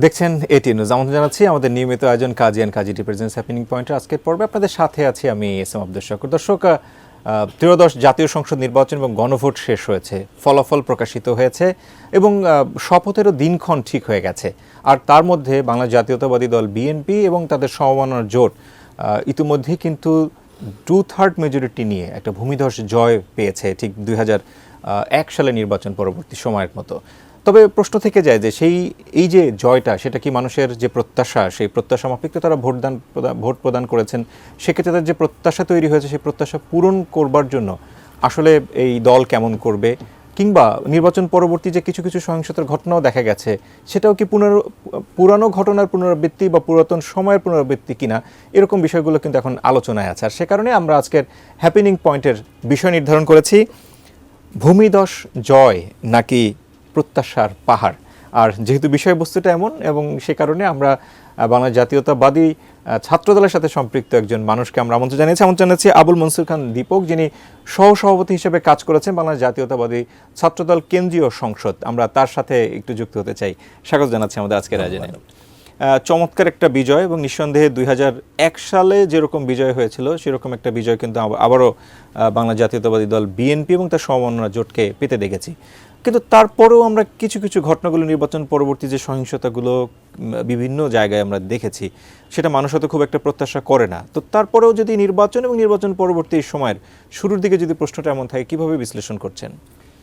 দেখছেন ATN news. আমন্ত্রণ জানাচ্ছি আমাদের নিয়মিত আয়োজন কাজী অ্যান্ড কাজী রিপ্রেজেন্টস হ্যাপেনিং পয়েন্টের আজকের পর্বে আপনাদের সাথে আছি আমি এস এম আব্দুল শাকুর। দর্শক, ত্রয়োদশ জাতীয় সংসদ নির্বাচন এবং গণভোট শেষ হয়েছে, ফলাফল প্রকাশিত হয়েছে এবং শপথেরও দিনক্ষণ ঠিক হয়ে গেছে। আর তার মধ্যে বাংলা জাতীয়তাবাদী দল বিএনপি এবং তাদের সমমনার জোট ইতিমধ্যেই কিন্তু 2/3 মেজরিটি নিয়ে একটা ভূমিধস জয় পেয়েছে, ঠিক 2001 সালে নির্বাচন পরবর্তী সময়ের মতো। তবে প্রশ্ন থেকে যায় যে এই যে জয়টা, সেটা কি মানুষের যে প্রত্যাশা, সেই প্রত্যাশা মাফিক তো তারা ভোট প্রদান করেছেন, সেক্ষেত্রে তাদের যে প্রত্যাশা তৈরি হয়েছে সেই প্রত্যাশা পূরণ করবার জন্য আসলে এই দল কেমন করবে, কিংবা নির্বাচন পরবর্তী যে কিছু কিছু সহিংসতার ঘটনাও দেখা গেছে, সেটাও কি পুরানো ঘটনার পুনরাবৃত্তি বা পুরাতন সময়ের পুনরাবৃত্তি কিনা, এরকম বিষয়গুলো কিন্তু এখন আলোচনায় আছে। আর সে কারণে আমরা আজকের হ্যাপেনিং পয়েন্টের বিষয় নির্ধারণ করেছি ভূমিধস জয় নাকি প্রত্যাশার পাহাড়। আর যেহেতু বিষয়বস্তুটা এমন, এবং সে কারণে আমরা বাংলা জাতীয়তাবাদী ছাত্রদলের সাথে সম্পৃক্ত একজন মানুষকে আমরা আমন্ত্রণ জানিয়েছি আবুল মনসুর খান দীপক, যিনি সহসভাপতি হিসেবে কাজ করেছেন বাংলা জাতীয়তাবাদী ছাত্রদল কেন্দ্রীয় সংসদ। আমরা তার সাথে একটু যুক্ত হতে চাই। স্বাগত জানাচ্ছি আমাদের আজকের আয়োজনে। চমৎকার একটা বিজয়, এবং নিঃসন্দেহে 2001 সালে যেরকম বিজয় হয়েছিল সেরকম একটা বিজয় কিন্তু আবারও বাংলা জাতীয়তাবাদী দল বিএনপি এবং তার সমমনা জোটকে পেতে দেখেছি। কিন্তু তারপরেও আমরা কিছু কিছু ঘটনাগুলো, নির্বাচন পরবর্তী যে সহিংসতাগুলো বিভিন্ন জায়গায় আমরা দেখেছি, সেটা মানুষ হয়তো খুব একটা প্রত্যাশা করে না। তো তারপরেও যদি নির্বাচন এবং নির্বাচন পরবর্তী সময়ের শুরুর দিকে যদি প্রশ্নটা এমন থাকে, কিভাবে বিশ্লেষণ করছেন?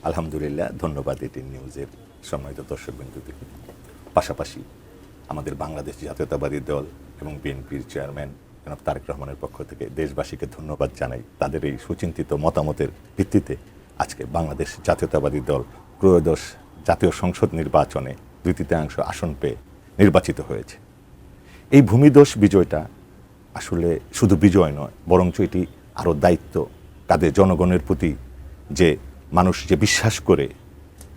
আলহামদুলিল্লাহ, ধন্যবাদ এটিএন নিউজের সম্মানিত দর্শকবৃন্দকে। পাশাপাশি আমাদের বাংলাদেশ জাতীয়তাবাদী দল এবং বিএনপির চেয়ারম্যান জনাব তারেক রহমানের পক্ষ থেকে দেশবাসীকে ধন্যবাদ জানাই। তাদের এই সুচিন্তিত মতামতের ভিত্তিতে আজকে বাংলাদেশ জাতীয়তাবাদী দল ত্রয়োদশ জাতীয় সংসদ নির্বাচনে 2/3 আসন পেয়ে নির্বাচিত হয়েছে। এই ভূমিধস বিজয়টা আসলে শুধু বিজয় নয়, বরঞ্চ এটি আরও দায়িত্ব তাদের জনগণের প্রতি, যে মানুষ যে বিশ্বাস করে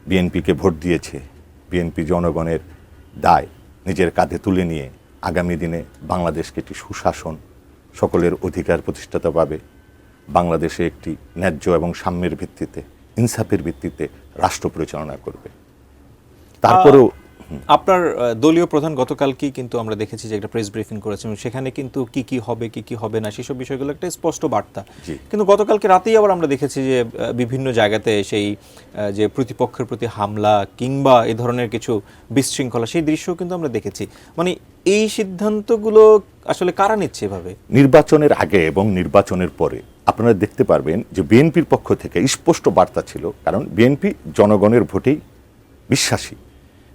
বিএনপিকে ভোট দিয়েছে, বিএনপি জনগণের দায় নিজের কাঁধে তুলে নিয়ে আগামী দিনে বাংলাদেশকে একটি সুশাসন, সকলের অধিকার প্রতিষ্ঠাতা পাবে, বাংলাদেশে একটি ন্যায্য এবং সাম্যের ভিত্তিতে, ইনসাফের ভিত্তিতে রাষ্ট্র পরিচালনা করবে। তারপরেও আপনার দলীয় প্রধান গতকালকেই কিন্তু আমরা দেখেছি যে একটা প্রেস ব্রিফিং করেছেন, সেখানে কিন্তু কি কি হবে কি কি হবে না সেসব বিষয়গুলো একটা স্পষ্ট বার্তা। কিন্তু গতকালকে রাতেই আবার আমরা দেখেছি যে বিভিন্ন জায়গাতে সেই যে প্রতিপক্ষের প্রতি হামলা কিংবা এই ধরনের কিছু বিশৃঙ্খলা, সেই দৃশ্যও কিন্তু আমরা দেখেছি। মানে এই সিদ্ধান্তগুলো আসলে কারা নিচ্ছে এভাবে? নির্বাচনের আগে এবং নির্বাচনের পরে আপনারা দেখতে পারবেন যে বিএনপির পক্ষ থেকে স্পষ্ট বার্তা ছিল, কারণ বিএনপি জনগণের ভোটেই বিশ্বাসী।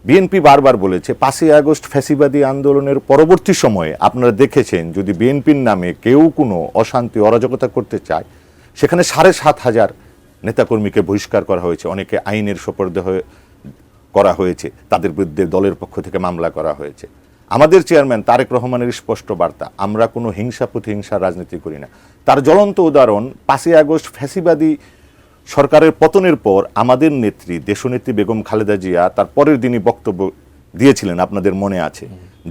বিএনপি বারবার বলেছে 5ই আগস্ট ফ্যাসিবাদী আন্দোলনের পরবর্তী সময়ে আপনারা দেখেছেন, যদি বিএনপির নামে কেউ কোনো অশান্তি অরাজকতা করতে চায়, সেখানে 7,500 নেতাকর্মীকে বহিষ্কার করা হয়েছে, অনেকে আইনের সোপর্দে করা হয়েছে, তাদের বিরুদ্ধে দলের পক্ষ থেকে মামলা করা হয়েছে। আমাদের চেয়ারম্যান তারেক রহমানের স্পষ্ট বার্তা, আমরা কোনো হিংসা প্রতিহিংসার রাজনীতি করি না। তার জ্বলন্ত উদাহরণ 5ই আগস্ট ফ্যাসিবাদী সরকারের পতনের পর আমাদের নেত্রী দেশনেত্রী বেগম খালেদা জিয়া তার পরের দিনই বক্তব্য দিয়েছিলেন, আপনাদের মনে আছে,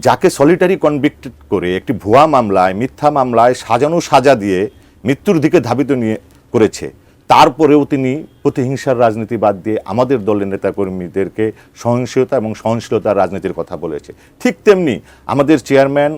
যাকে সলিটারি কনভিক্টেড করে একটি ভুয়া মামলায়, মিথ্যা মামলায় সাজানো সাজা দিয়ে মৃত্যুর দিকে ধাবিত নিয়ে করেছে, তারপরেও তিনি প্রতিহিংসার রাজনীতি বাদ দিয়ে আমাদের দলের নেতাকর্মীদেরকে সহিংসতা এবং সহনশীলতার রাজনীতির কথা বলেছে। ঠিক তেমনি আমাদের চেয়ারম্যান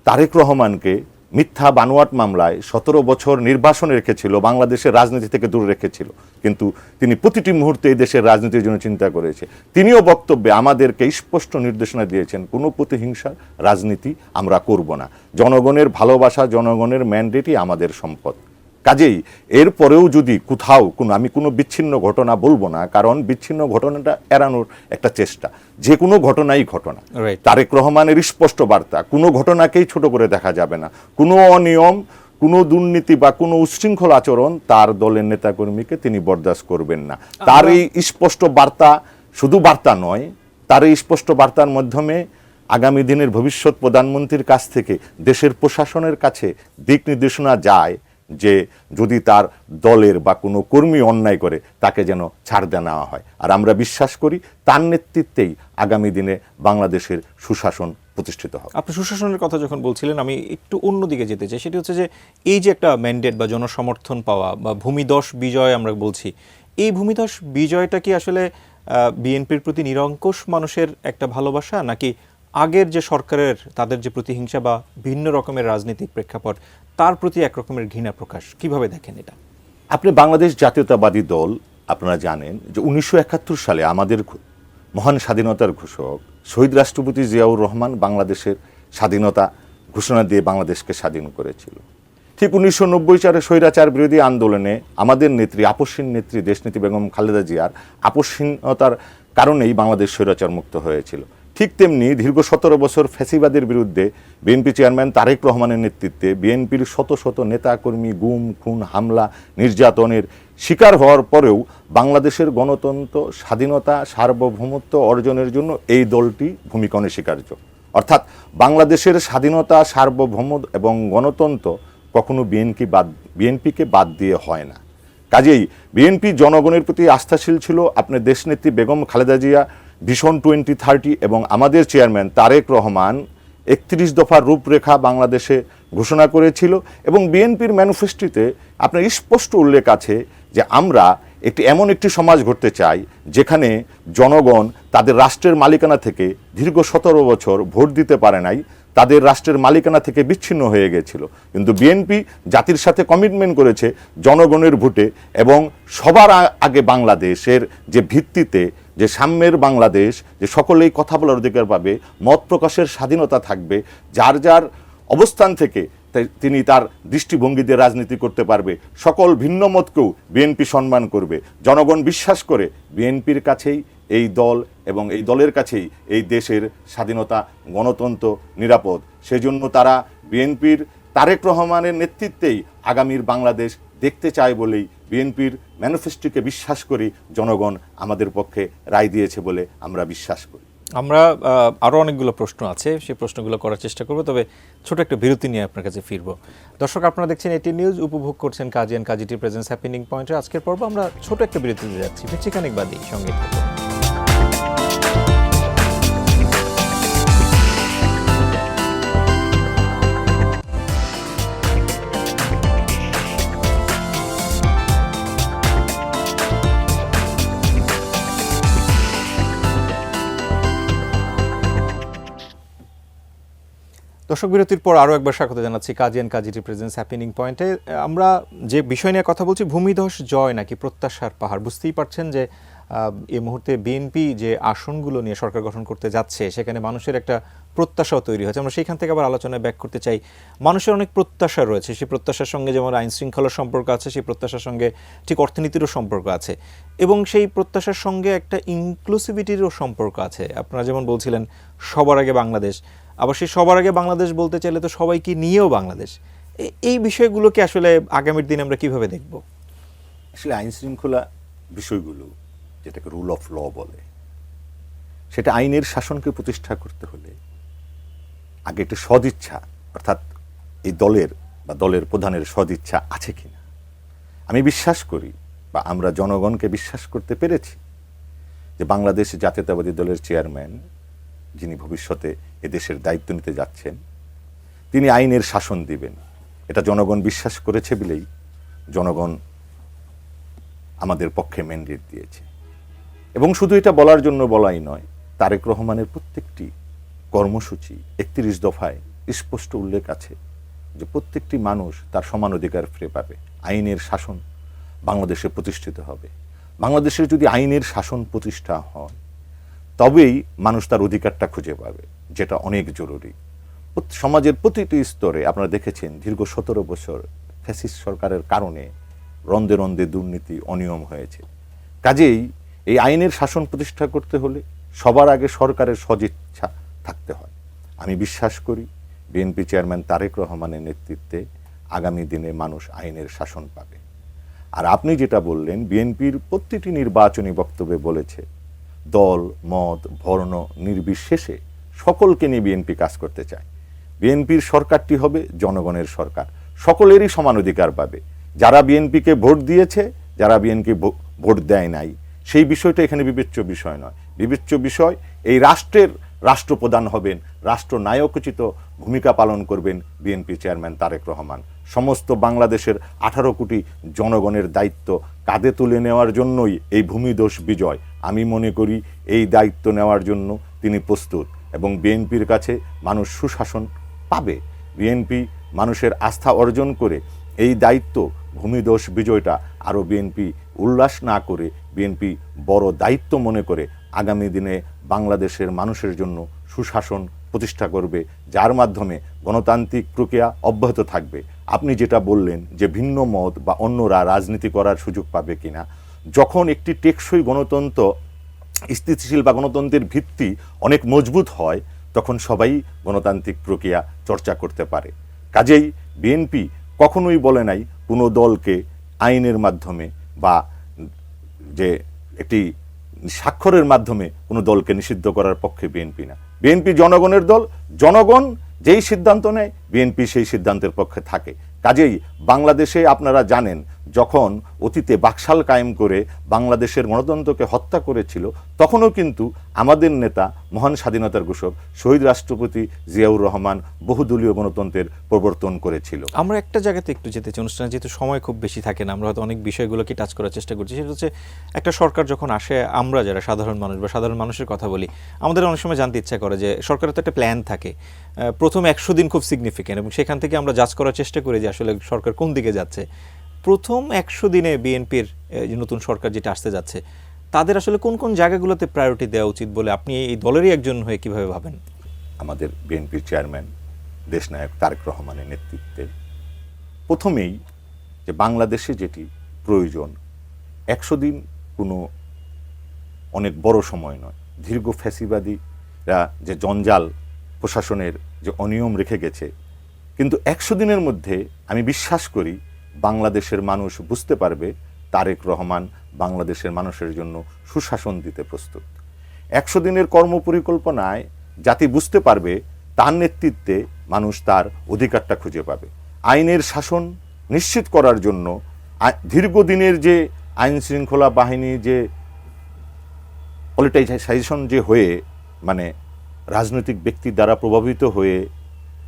তারেক রহমানকে মিথ্যা বানোয়াট মামলায় 17 বছর নির্বাসনে রেখেছিল, বাংলাদেশের রাজনীতি থেকে দূরে রেখেছিল, কিন্তু তিনি প্রতিটি মুহূর্তে এই দেশের রাজনীতির জন্য চিন্তা করেছে। তিনিও বক্তব্যে আমাদেরকে স্পষ্ট নির্দেশনা দিয়েছেন, কোনো প্রতিহিংসার রাজনীতি আমরা করব না, জনগণের ভালোবাসা, জনগণের ম্যান্ডেটই আমাদের সম্পদ। কাজেই এরপরেও যদি কোথাও আমি কোনো বিচ্ছিন্ন ঘটনা বলবো না, কারণ বিচ্ছিন্ন ঘটনাটা এড়ানোর একটা চেষ্টা, যে কোনো ঘটনাই ঘটনা। তারেক রহমানের স্পষ্ট বার্তা, কোনো ঘটনাকেই ছোট করে দেখা যাবে না, কোনো অনিয়ম, কোনো দুর্নীতি বা কোনো উচ্ছৃঙ্খল আচরণ তার দলের নেতাকর্মীকে তিনি বরদাস্ত করবেন না। তার এই স্পষ্ট বার্তা শুধু বার্তা নয়, তার এই স্পষ্ট বার্তার মাধ্যমে আগামী দিনের ভবিষ্যৎ প্রধানমন্ত্রীর কাছ থেকে দেশের প্রশাসনের কাছে দিক নির্দেশনা যায় যে যদি তার দলের বা কোনো কর্মী অন্যায় করে তাকে যেন ছাড় দেওয়া নেওয়া হয়। আর আমরা বিশ্বাস করি তার নেতৃত্বেই আগামী দিনে বাংলাদেশের সুশাসন প্রতিষ্ঠিত হবে। আপনি সুশাসনের কথা যখন বলছিলেন, আমি একটু অন্যদিকে যেতে চাই। সেটি হচ্ছে যে এই যে একটা ম্যান্ডেট বা জনসমর্থন পাওয়া বা ভূমিধস বিজয় আমরা বলছি, এই ভূমিধস বিজয়টা কি আসলে বিএনপির প্রতি নিরঙ্কুশ মানুষের একটা ভালোবাসা, নাকি আগের যে সরকারের তাদের যে প্রতিহিংসা বা ভিন্ন রকমের রাজনৈতিক প্রেক্ষাপট তার প্রতি একরকমের ঘৃণা প্রকাশ, কিভাবে দেখেন এটা? আপনি বাংলাদেশ জাতীয়তাবাদী দল আপনারা জানেন যে 1971 সালে আমাদের মহান স্বাধীনতার ঘোষক শহীদ রাষ্ট্রপতি জিয়াউর রহমান বাংলাদেশের স্বাধীনতা ঘোষণা দিয়ে বাংলাদেশকে স্বাধীন করেছিল। ঠিক 1990 সালে স্বৈরাচার বিরোধী আন্দোলনে আমাদের নেত্রী, আপসহীন নেত্রী দেশনেত্রী বেগম খালেদা জিয়ার আপসহীনতার কারণেই বাংলাদেশ স্বৈরাচার মুক্ত হয়েছিল। ঠিক তেমনি দীর্ঘ 17 বছর ফ্যাসিবাদের বিরুদ্ধে বিএনপি চেয়ারম্যান তারেক রহমানের নেতৃত্বে বিএনপির শত শত নেতাকর্মী গুম, খুন, হামলা, নির্যাতনের শিকার হওয়ার পরেও বাংলাদেশের গণতন্ত্র, স্বাধীনতা, সার্বভৌমত্ব অর্জনের জন্য এই দলটি ভূমিকা অনস্বীকার্য। অর্থাৎ বাংলাদেশের স্বাধীনতা, সার্বভৌমত্ব এবং গণতন্ত্র কখনো বিএনপিকে বাদ দিয়ে হয় না। কাজেই বিএনপি জনগণের প্রতি আস্থাশীল ছিল। আপনার দেশনেত্রী বেগম খালেদা জিয়া ভিশন 2030 এবং আমাদের চেয়ারম্যান তারেক রহমান 31 দফার রূপরেখা বাংলাদেশে ঘোষণা করেছিল এবং বিএনপির ম্যানিফেস্টোতে আপনার স্পষ্ট উল্লেখ আছে যে আমরা এমন একটি সমাজ গড়তে চাই যেখানে জনগণ তাদের রাষ্ট্রের মালিকানা থেকে দীর্ঘ 17 বছর ভোট দিতে পারে নাই, তাদের রাষ্ট্রের মালিকানা থেকে বিচ্ছিন্ন হয়ে গেছিল। কিন্তু বিএনপি জাতির সাথে কমিটমেন্ট করেছে জনগণের ভোটে এবং সবার আগে বাংলাদেশের যে ভিত্তিতে যে সাম্যের বাংলাদেশ, যে সকলেই কথা বলার অধিকার পাবে, মত প্রকাশের স্বাধীনতা থাকবে, যার যার অবস্থান থেকে তিনি তার দৃষ্টিভঙ্গি দিয়ে রাজনীতি করতে পারবে, সকল ভিন্ন মতকেও বিএনপি সম্মান করবে। জনগণ বিশ্বাস করে বিএনপির কাছেই এই দল এবং এই দলের কাছেই এই দেশের স্বাধীনতা, গণতন্ত্র নিরাপদ। সেজন্য তারা বিএনপির তারেক রহমানের নেতৃত্বেই আগামীর বাংলাদেশ দেখতে চায় বলেই বিএনপির ম্যানিফেস্টোকে বিশ্বাস করি জনগণ আমাদের পক্ষে রায় দিয়েছে বলে আমরা বিশ্বাস করি। আমরা আরও অনেকগুলো প্রশ্ন আছে, সেই প্রশ্নগুলো করার চেষ্টা করব, তবে ছোট একটা বিরতি নিয়ে আপনার কাছে ফিরবো। দর্শক, আপনারা দেখছেন এটি নিউজ, উপভোগ করছেন Kazi and Kazi T presence happening পয়েন্টের আজকের পর্ব। আমরা ছোট একটা বিরতিতে যাচ্ছি, ফিরছি খানিক বাদই, সঙ্গে থাকুন। দর্শক, বিরতির পর আরও একবার স্বাগত জানাচ্ছি Kazi and Kazi T presence happening পয়েন্টে। আমরা যে বিষয় নিয়ে কথা বলছি, ভূমিধস জয় নাকি প্রত্যাশার পাহাড়। বুঝতেই পারছেন যে এই মুহূর্তে বিএনপি যে আসনগুলো নিয়ে সরকার গঠন করতে যাচ্ছে সেখানে মানুষের একটা প্রত্যাশাও তৈরি হয়েছে। আমরা সেইখান থেকে আবার আলোচনায় ব্যাক করতে চাই। মানুষের অনেক প্রত্যাশা রয়েছে, সেই প্রত্যাশার সঙ্গে যেমন আইন শৃঙ্খলার সম্পর্ক আছে, সেই প্রত্যাশার সঙ্গে ঠিক অর্থনীতিরও সম্পর্ক আছে এবং সেই প্রত্যাশার সঙ্গে একটা ইনক্লুসিভিটিরও সম্পর্ক আছে। আপনারা যেমন বলছিলেন সবার আগে বাংলাদেশ, আবার সেই সবার আগে বাংলাদেশ বলতে চাইলে তো সবাইকে নিয়েও বাংলাদেশ। এই বিষয়গুলোকে আসলে আগামীর দিন আমরা কিভাবে দেখব? আসলে আইন শৃঙ্খলা বিষয়গুলো, যেটাকে রুল অফ ল বলে, সেটা আইনের শাসনকে প্রতিষ্ঠা করতে হলে আগে একটা সদিচ্ছা, অর্থাৎ এই দলের বা দলের প্রধানের সদিচ্ছা আছে কিনা। আমি বিশ্বাস করি বা আমরা জনগণকে বিশ্বাস করতে পেরেছি যে বাংলাদেশ জাতীয়তাবাদী দলের চেয়ারম্যান, যিনি ভবিষ্যতে এদেশের দায়িত্ব নিতে যাচ্ছেন, তিনি আইনের শাসন দিবেন। এটা জনগণ বিশ্বাস করেছে বলেই জনগণ আমাদের পক্ষে ম্যান্ডেট দিয়েছে। এবং শুধু এটা বলার জন্য বলাই নয়, তারেক রহমানের প্রত্যেকটি কর্মসূচি 31 দফায় স্পষ্ট উল্লেখ আছে যে প্রত্যেকটি মানুষ তার সমান অধিকার ফিরে পাবে। আইনের শাসন বাংলাদেশে প্রতিষ্ঠিত হবে। বাংলাদেশের যদি আইনের শাসন প্রতিষ্ঠা হয় তবেই মানুষ তার অধিকারটা খুঁজে পাবে, যেটা অনেক জরুরি। সমাজের প্রতিটি স্তরে আপনারা দেখেছেন দীর্ঘ 17 বছর ফ্যাসিস্ট সরকারের কারণে রন্দে রন্দে দুর্নীতি, অনিয়ম হয়েছে। কাজেই এই আইনের শাসন প্রতিষ্ঠা করতে হলে সবার আগে সরকারের সদিচ্ছা থাকতে হয়। আমি বিশ্বাস করি বিএনপি চেয়ারম্যান তারেক রহমানের নেতৃত্বে আগামী দিনে মানুষ আইনের শাসন পাবে। আর আপনি যেটা বললেন, বিএনপির প্রতিটি নির্বাচনী বক্তব্যে বলেছে দল, মত, বর্ণ নির্বিশেষে সকলকে নিয়ে বিএনপি কাজ করতে চায়। বিএনপির সরকারটি হবে জনগণের সরকার, সকলেরই সমান অধিকার পাবে। যারা বিএনপিকে ভোট দিয়েছে, যারা বিএনপি ভোট দেয় নাই, সেই বিষয়টা এখানে বিবেচ্য বিষয় নয়। বিবেচ্য বিষয় এই রাষ্ট্রের রাষ্ট্রপ্রধান হবেন, রাষ্ট্রনায়কোচিত ভূমিকা পালন করবেন বিএনপি চেয়ারম্যান তারেক রহমান। সমস্ত বাংলাদেশের 18 কোটি জনগণের দায়িত্ব কাঁধে তুলে নেওয়ার জন্যই এই ভূমিদোষ বিজয়। আমি মনে করি এই দায়িত্ব নেওয়ার জন্য তিনি প্রস্তুত। এবং বিএনপির কাছে মানুষ সুশাসন পাবে। বিএনপি মানুষের আস্থা অর্জন করে এই দায়িত্ব ভূমিদোষ বিজয়টা আরও বিএনপি উল্লাস না করে বিএনপি বড় দায়িত্ব মনে করে আগামী দিনে বাংলাদেশের মানুষের জন্য সুশাসন প্রতিষ্ঠা করবে, যার মাধ্যমে গণতান্ত্রিক প্রক্রিয়া অব্যাহত থাকবে। আপনি যেটা বললেন যে ভিন্ন মত বা অন্যরা রাজনীতি করার সুযোগ পাবে কিনা, যখন একটি টেকসই গণতন্ত্র স্থিতিশীল বা গণতন্ত্রের ভিত্তি অনেক মজবুত হয়, তখন সবাই গণতান্ত্রিক প্রক্রিয়া চর্চা করতে পারে। কাজেই বিএনপি কখনোই বলে নাই কোনো দলকে আইনের মাধ্যমে বা যে একটি স্বাক্ষরের মাধ্যমে কোনো দলকে নিষিদ্ধ করার পক্ষে বিএনপি না। বিএনপি জনগণের দল, জনগণ যেই সিদ্ধান্ত নেয় বিএনপি সেই সিদ্ধান্তের পক্ষে থাকে। কাজেই বাংলাদেশে আপনারা জানেন, যখন অতীতে বাকশাল কায়েম করে বাংলাদেশের গণতন্ত্রকে হত্যা করেছিল, তখনও কিন্তু আমাদের নেতা মহান স্বাধীনতার ঘোষক শহীদ রাষ্ট্রপতি জিয়াউর রহমান বহুদলীয় গণতন্ত্রের প্রবর্তন করেছিল। আমরা একটা জায়গাতে একটু যেতে চাই, অনুষ্ঠানে যেহেতু সময় খুব বেশি থাকে না, আমরা হয়তো অনেক বিষয়গুলোকে টাচ করার চেষ্টা করছি। সেটা হচ্ছে একটা সরকার যখন আসে, আমরা যারা সাধারণ মানুষ বা সাধারণ মানুষের কথা বলি, আমাদের অনেক সময় জানতে ইচ্ছা করে যে সরকারের তো একটা প্ল্যান থাকে, প্রথম 100 দিন খুব সিগনিফিক্যান্ট, এবং সেখান থেকে আমরা জাজ করার চেষ্টা করি যে আসলে সরকার কোন দিকে যাচ্ছে। প্রথম 100 দিনে বিএনপির নতুন সরকার যেটা আসতে যাচ্ছে, তাদের আসলে কোন কোন জায়গাগুলোতে প্রায়োরিটি দেওয়া উচিত বলে আপনি এই দলেরই একজন হয়ে কিভাবে ভাবেন? আমাদের বিএনপির চেয়ারম্যান দেশনায়ক তারেক রহমানের নেতৃত্বে প্রথমেই যে বাংলাদেশে যেটি প্রয়োজন, 100 দিন কোনো অনেক বড় সময় নয়। দীর্ঘ ফ্যাসিবাদীরা যে জঞ্জাল, প্রশাসনের যে অনিয়ম রেখে গেছে, কিন্তু 100 দিনের মধ্যে আমি বিশ্বাস করি বাংলাদেশের মানুষ বুঝতে পারবে তারেক রহমান বাংলাদেশের মানুষের জন্য সুশাসন দিতে প্রস্তুত। 100 দিনের কর্মপরিকল্পনায় জাতি বুঝতে পারবে তার নেতৃত্বে মানুষ তার অধিকারটা খুঁজে পাবে। আইনের শাসন নিশ্চিত করার জন্য দীর্ঘদিনের যে আইন শৃঙ্খলা বাহিনী যে পলিটাইজাইজেশন যে হয়ে, মানে রাজনৈতিক ব্যক্তির দ্বারা প্রভাবিত হয়ে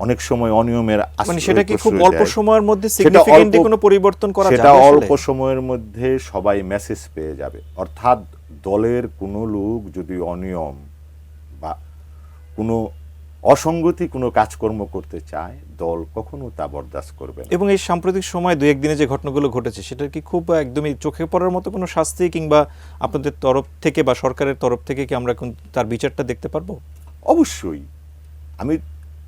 অনেক সময় অনিয়মের মানে সেটা কি খুব অল্প সময়ের মধ্যে সিগনিফিক্যান্টলি কোনো পরিবর্তন করা যাবে? সেটা অল্প সময়ের মধ্যে সবাই মেসেজ পেয়ে যাবে। অর্থাৎ দলের কোনো লোক যদি অনিয়ম বা কোনো অসঙ্গতি কোনো কাজকর্ম করতে চায়, দল কখনো তা বরদাস্ত করবে না। এবং এই সাম্প্রতিক সময় 2-1 দিনে যে ঘটনাগুলো ঘটেছে, সেটা কি খুব একদমই চোখে পড়ার মতো কোনো শাস্তি কিংবা আপনাদের তরফ থেকে বা সরকারের তরফ থেকে কি আমরা তার বিচারটা দেখতে পারবো? অবশ্যই। আমি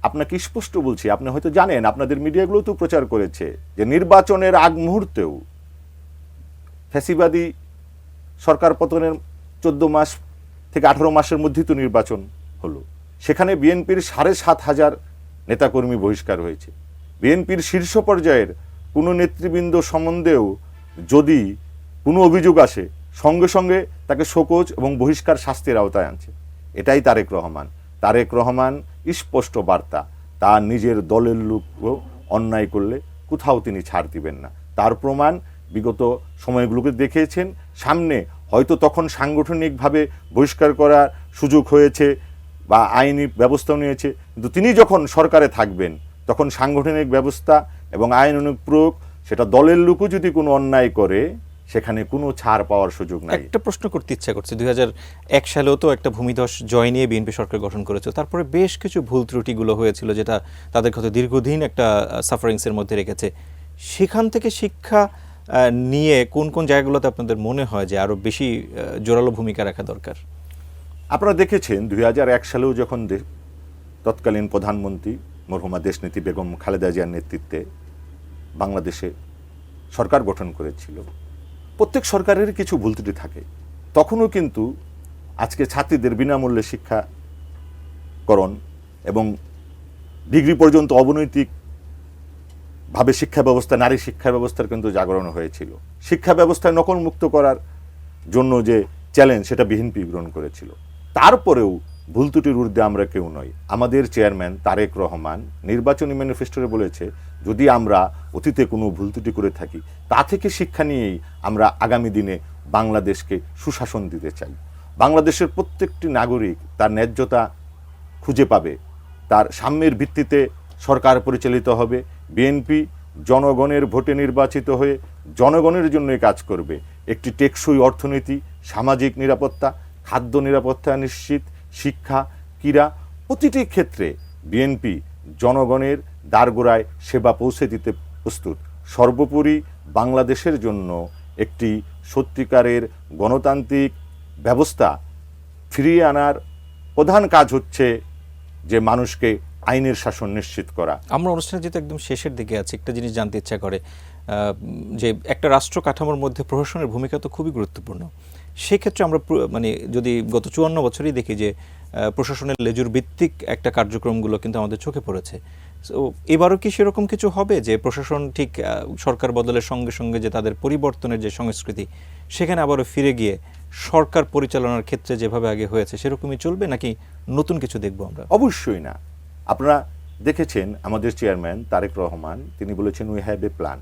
আপনাকে স্পষ্ট বলছি, আপনি হয়তো জানেন, আপনাদের মিডিয়াগুলো তো প্রচার করেছে যে নির্বাচনের আগ মুহূর্তেও ফ্যাসিবাদী সরকার পতনের 14 মাস থেকে 18 মাসের মধ্যেই তো নির্বাচন হলো। সেখানে বিএনপির 7,500 নেতাকর্মী বহিষ্কার হয়েছে। বিএনপির শীর্ষ পর্যায়ের কোনো নেতৃবৃন্দ সম্বন্ধেও যদি কোনো অভিযোগ আসে, সঙ্গে সঙ্গে তাকে শোকজ এবং বহিষ্কার শাস্তির আওতায় আনছে। এটাই তারেক রহমান। তারেক রহমান স্পষ্ট বার্তা, তার নিজের দলের লোকও অন্যায় করলে কোথাও তিনি ছাড় দিবেন না। তার প্রমাণ বিগত সময়গুলোকে দেখিয়েছেন। সামনে হয়তো তখন সাংগঠনিকভাবে বহিষ্কার করার সুযোগ হয়েছে বা আইনি ব্যবস্থা নিয়েছে, কিন্তু তিনি যখন সরকারে থাকবেন তখন সাংগঠনিক ব্যবস্থা এবং আইন প্রয়োগ, সেটা দলের লোকও যদি কোনো অন্যায় করে সেখানে কোনো ছাড় পাওয়ার সুযোগ নাই। একটা প্রশ্ন করতে ইচ্ছা করছে, 2001 সালেও তো একটা ভূমিধস জয় নিয়ে বিএনপি সরকার গঠন করেছে, তারপরে বেশ কিছু ভুল ত্রুটিগুলো হয়েছিল যেটা তাদের কত দীর্ঘদিন একটা সাফারিংসের মধ্যে রেখেছে। সেখান থেকে শিক্ষা নিয়ে কোন কোন জায়গাগুলোতে আপনাদের মনে হয় যে আরো বেশি জোরালো ভূমিকা রাখা দরকার? আপনারা দেখেছেন 2001 সালেও যখন তৎকালীন প্রধানমন্ত্রী মরহুমা দেশনেত্রী বেগম খালেদা জিয়ার নেতৃত্বে বাংলাদেশে সরকার গঠন করেছিল, প্রত্যেক সরকারের কিছু ভুল ত্রুটি থাকে। তখনও কিন্তু আজকে ছাত্রীদের বিনামূল্যে শিক্ষাকরণ এবং ডিগ্রি পর্যন্ত অবনৈতিকভাবে শিক্ষা ব্যবস্থা, নারী শিক্ষা ব্যবস্থার কিন্তু জাগরণ হয়েছিল। শিক্ষা ব্যবস্থায় নকল মুক্ত করার জন্য যে চ্যালেঞ্জ, সেটা বিএনপি গ্রহণ করেছিল। তারপরেও ভুল ত্রুটির ঊর্ধ্বে আমরা কেউ নই। আমাদের চেয়ারম্যান তারেক রহমান নির্বাচনী ম্যানিফেস্টোরে বলেছে, যদি আমরা অতীতে কোনো ভুল ত্রুটি করে থাকি, তা থেকে শিক্ষা নিয়েই আমরা আগামী দিনে বাংলাদেশকে সুশাসন দিতে চাই। বাংলাদেশের প্রত্যেকটি নাগরিক তার ন্যায্যতা খুঁজে পাবে, তার সাম্যের ভিত্তিতে সরকার পরিচালিত হবে। বিএনপি জনগণের ভোটে নির্বাচিত হয়ে জনগণের জন্যই কাজ করবে। একটি টেকসই অর্থনীতি, সামাজিক নিরাপত্তা, খাদ্য নিরাপত্তা নিশ্চিত, শিক্ষা, ক্রীড়া, প্রতিটি ক্ষেত্রে বিএনপি জনগণের দ্বারগোড়ায় সেবা পৌঁছে দিতে প্রস্তুত। সর্বোপরি বাংলাদেশের জন্য একটি সত্যিকারের গণতান্ত্রিক ব্যবস্থা ফিরিয়ে আনার প্রধান কাজ হচ্ছে যে মানুষকে আইনের শাসন নিশ্চিত করা। আমরা অনুষ্ঠানে যেহেতু একদম শেষের দিকে আছি, একটা জিনিস জানতে ইচ্ছা করে যে একটা রাষ্ট্র কাঠামোর মধ্যে প্রশাসনের ভূমিকা তো খুবই গুরুত্বপূর্ণ। সেক্ষেত্রে আমরা মানে যদি গত 54 বছরই দেখি যে প্রশাসনের লেজুর ভিত্তিক একটা কার্যক্রমগুলো কিন্তু আমাদের চোখে পড়েছে। তো এবারও কি সেরকম কিছু হবে যে প্রশাসন ঠিক সরকার বদলের সঙ্গে সঙ্গে যে তাদের পরিবর্তনের যে সংস্কৃতি, সেখানে আবারও ফিরে গিয়ে সরকার পরিচালনার ক্ষেত্রে যেভাবে আগে হয়েছে সেরকমই চলবে, নাকি নতুন কিছু দেখবো আমরা? অবশ্যই না। আপনারা দেখেছেন আমাদের চেয়ারম্যান তারেক রহমান, তিনি বলেছেন উই হ্যাভ এ প্ল্যান।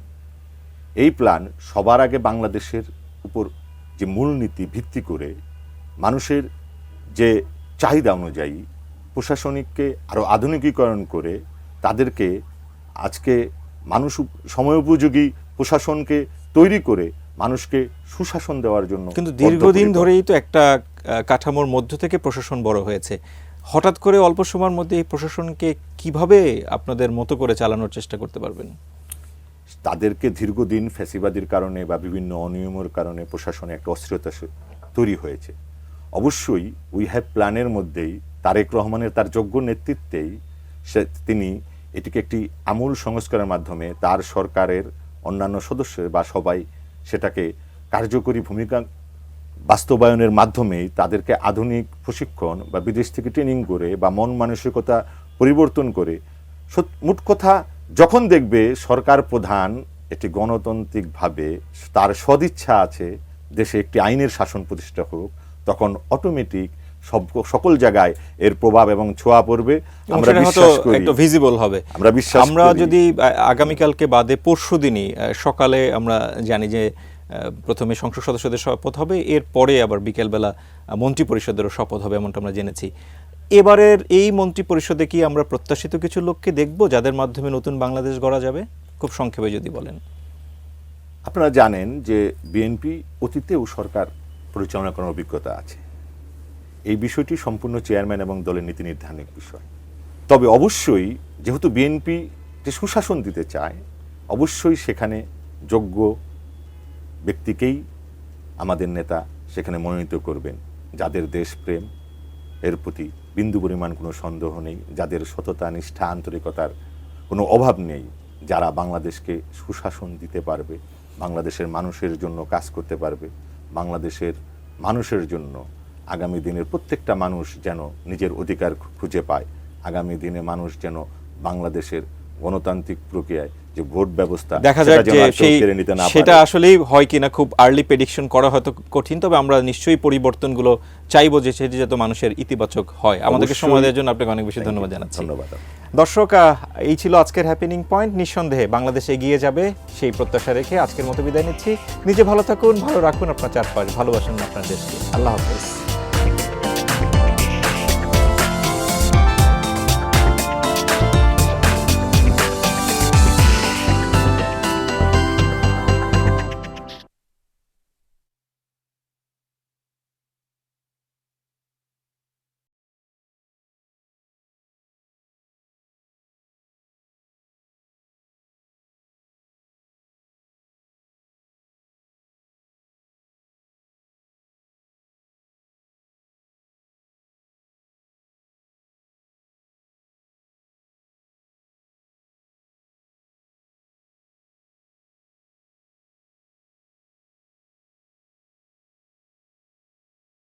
এই প্ল্যান সবার আগে বাংলাদেশের উপর যে মূলনীতি ভিত্তি করে মানুষের যে চাহিদা অনুযায়ী প্রশাসনিককে আরও আধুনিকীকরণ করে তাদেরকে আজকে মানুষ সময়োপযোগী প্রশাসনকে তৈরি করে মানুষকে সুশাসন দেওয়ার জন্য। কিন্তু দীর্ঘদিন ধরেই তো একটা কাঠামোর মধ্য থেকে প্রশাসন বড় হয়েছে। হঠাৎ করে অল্প সময়ের মধ্যে এই প্রশাসনকে কিভাবে আপনাদের মতো করে চালানোর চেষ্টা করতে পারবেন? তাদেরকে দীর্ঘদিন ফ্যাসিবাদীর কারণে বা বিভিন্ন অনিয়মের কারণে প্রশাসনে একটা অস্থিরতা তৈরি হয়েছে। অবশ্যই উই হ্যাভ প্ল্যানের মধ্যেই তারেক রহমানের তার যোগ্য নেতৃত্বেই তিনি এটিকে একটি আমূল সংস্কারের মাধ্যমে তার সরকারের অন্যান্য সদস্য বা সবাই সেটাকে কার্যকরী ভূমিকা বাস্তবায়নের মাধ্যমেই তাদেরকে আধুনিক প্রশিক্ষণ বা বিদেশ থেকে ট্রেনিং করে বা মন মানসিকতা পরিবর্তন করে মোট কথা যখন দেখবে সরকার প্রধান একটি গণতান্ত্রিকভাবে তার সদিচ্ছা আছে দেশে একটি আইনের শাসন প্রতিষ্ঠা হোক, তখন অটোমেটিক সকল জায়গায় এর প্রভাব এবং ছোঁয়া পড়বে। আমরা বিশ্বাস করি একটা ভিজিবল হবে। আমরা যদি আগামীকালকে বাদে পরশুদিনই সকালে আমরা জানি যে প্রথমে সংসদ সদস্যদের শপথ হবে, এরপরে আবার বিকেলবেলা মন্ত্রী পরিষদেরও শপথ হবে, এমনটা আমরা জেনেছি। এবারের এই মন্ত্রী পরিষদে কি আমরা প্রত্যাশিত কিছু লোককে দেখব যাদের মাধ্যমে নতুন বাংলাদেশ গড়া যাবে? খুব সংক্ষেপে যদি বলেন। আপনারা জানেন যে বিএনপি অতীতেও সরকার পরিচালনা করার অভিজ্ঞতা আছে। এই বিষয়টি সম্পূর্ণ চেয়ারম্যান এবং দলের নীতি নির্ধারণের বিষয়। তবে অবশ্যই যেহেতু বিএনপি যে সুশাসন দিতে চায়, অবশ্যই সেখানে যোগ্য ব্যক্তিকেই আমাদের নেতা সেখানে মনোনীত করবেন, যাদের দেশপ্রেম এর প্রতি বিন্দু পরিমাণ কোনো সন্দেহ নেই, যাদের সততা নিষ্ঠা আন্তরিকতার কোনো অভাব নেই, যারা বাংলাদেশকে সুশাসন দিতে পারবে, বাংলাদেশের মানুষের জন্য কাজ করতে পারবে, বাংলাদেশের মানুষের জন্য আগামী দিনের প্রত্যেকটা মানুষ যেন নিজের অধিকার খুঁজে পায়, আগামী দিনে মানুষ যেন বাংলাদেশের গণতান্ত্রিক প্রক্রিয়ায় যে ভোট ব্যবস্থা দেখা যায় যে সেটা আসলেই হয় কিনা খুব আর্লি প্রেডিকশন করা হয়তো কঠিন। তবে আমরা নিশ্চয়ই পরিবর্তনগুলো চাইবো যে সেটি যাতে মানুষের ইতিবাচক হয়। আমাদেরকে সময় দেওয়ার জন্য আপনাকে অনেক বেশি ধন্যবাদ জানাচ্ছি। ধন্যবাদ। দর্শক, এই ছিল আজকের হ্যাপেনিং পয়েন্ট। নিঃসন্দেহে বাংলাদেশ এগিয়ে যাবে সেই প্রত্যাশা রেখে আজকের মতো বিদায় নিচ্ছি। নিজে ভালো থাকুন, ভালো রাখুন আপনার চারপাশ, ভালোবাসুন আপনার দেশকে। আল্লাহ হাফেজ।